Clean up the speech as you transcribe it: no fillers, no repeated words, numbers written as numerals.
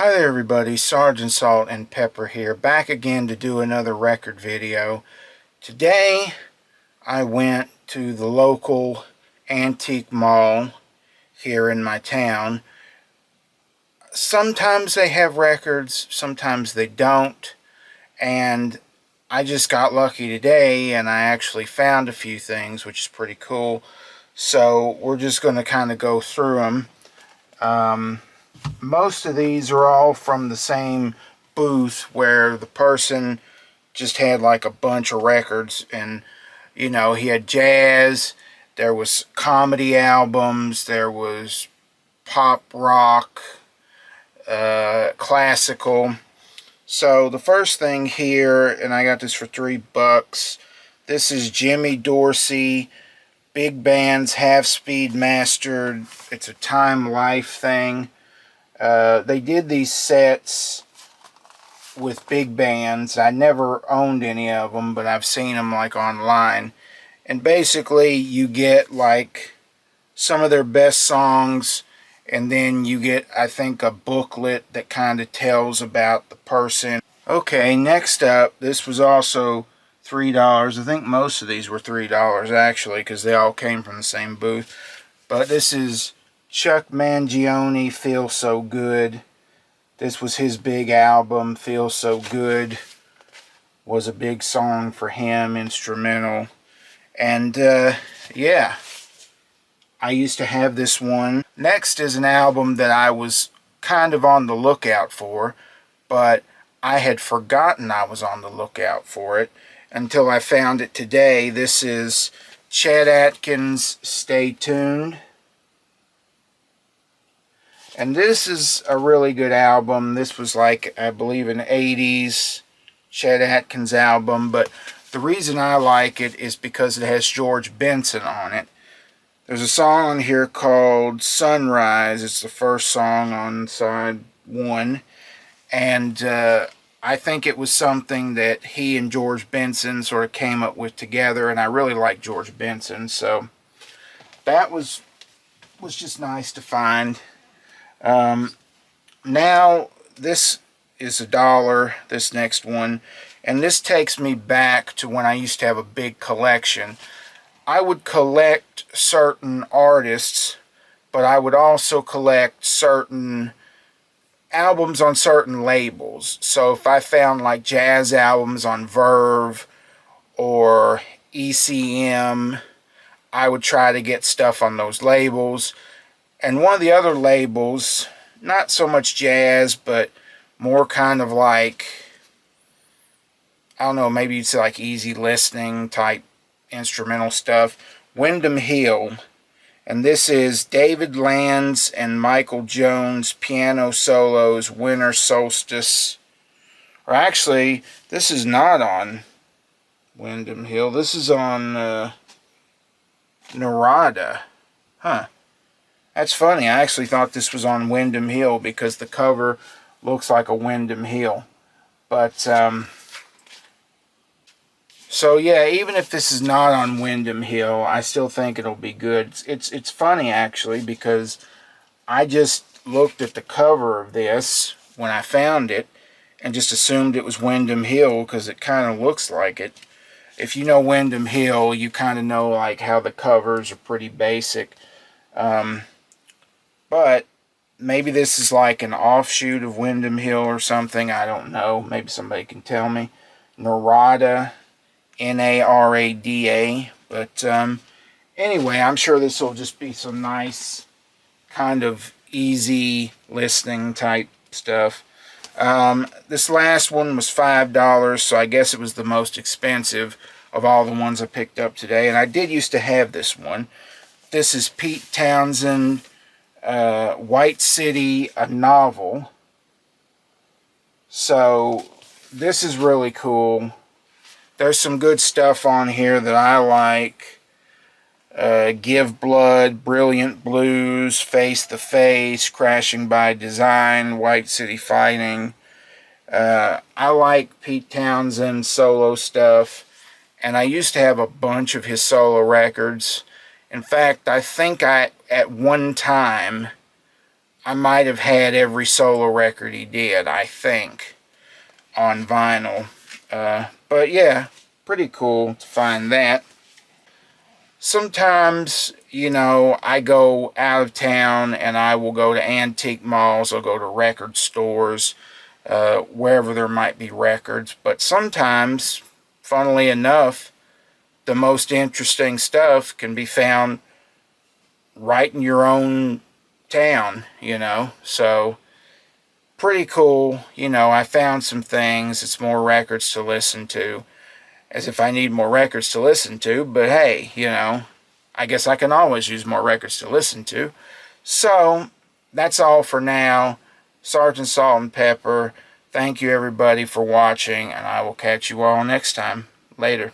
Hi there everybody, Sergeant Salt and Pepper here, back again to do another record video. Today I went to the local antique mall here in my town. Sometimes they have records, sometimes they don't, and I just got lucky today and I actually found a few things, which is pretty cool. So we're just going to kind of go through them. Most of these are all from the same booth where the person just had like a bunch of records, and he had jazz, there was comedy albums, there was pop rock, classical. So the first thing here, and I got this for $3, this is Jimmy Dorsey Big Band's Half Speed Mastered. It's a Time Life thing. They did these sets with big bands. I never owned any of them, but I've seen them like online. And basically you get like some of their best songs, and then you get, I think, a booklet that kind of tells about the person. Okay, next up, this was also $3. I think most of these were $3 actually, because they all came from the same booth. But this is Chuck Mangione, Feel So Good. This was his big album, Feel So Good. Was a big song for him, instrumental. And yeah, I used to have this one. Next is an album that I was kind of on the lookout for, but I had forgotten I was on the lookout for it until I found it today. This is Chet Atkins, Stay Tuned. And this is a really good album. This was like, I believe, an 80s Chet Atkins album, but the reason I like it is because it has George Benson on it. There's a song on here called Sunrise. It's the first song on side 1, and I think it was something that he and George Benson sort of came up with together, and I really like George Benson, so that was just nice to find. Now this is $1, this next one, and this takes me back to when I used to have a big collection. I would collect certain artists, but I would also collect certain albums on certain labels. So if I found like jazz albums on Verve or ECM, I would try to get stuff on those labels. And one of the other labels, not so much jazz, but more kind of like, I don't know, maybe it's like easy listening type instrumental stuff, Windham Hill. And this is David Lanz and Michael Jones piano solos, Winter Solstice. Or actually, this is not on Windham Hill. This is on Narada. Huh. That's funny. I actually thought this was on Windham Hill because the cover looks like a Windham Hill. But, so yeah, even if this is not on Windham Hill, I still think it'll be good. It's funny, actually, because I just looked at the cover of this when I found it and just assumed it was Windham Hill because it kind of looks like it. If you know Windham Hill, you kind of know like how the covers are pretty basic. But maybe this is like an offshoot of Windham Hill or something. I don't know. Maybe somebody can tell me. Narada, N-A-R-A-D-A. But anyway, I'm sure this will just be some nice kind of easy listening type stuff. This last one was $5, so I guess it was the most expensive of all the ones I picked up today. And I did used to have this one. This is Pete Townshend, White City, a novel. So this is really cool. There's some good stuff on here that I like. Give Blood, Brilliant Blues, Face the Face, Crashing by Design, White City Fighting. I like Pete Townshend's solo stuff, and I used to have a bunch of his solo records. In fact, I think at one time I might have had every solo record he did, I think, on vinyl. But yeah, pretty cool to find that. Sometimes, I go out of town and I will go to antique malls, I'll go to record stores, wherever there might be records. But sometimes, funnily enough, the most interesting stuff can be found right in your own town, So, pretty cool. I found some things. It's more records to listen to. As if I need more records to listen to, but hey, I guess I can always use more records to listen to. So, that's all for now. Sergeant Salt and Pepper. Thank you everybody for watching, and I will catch you all next time. Later.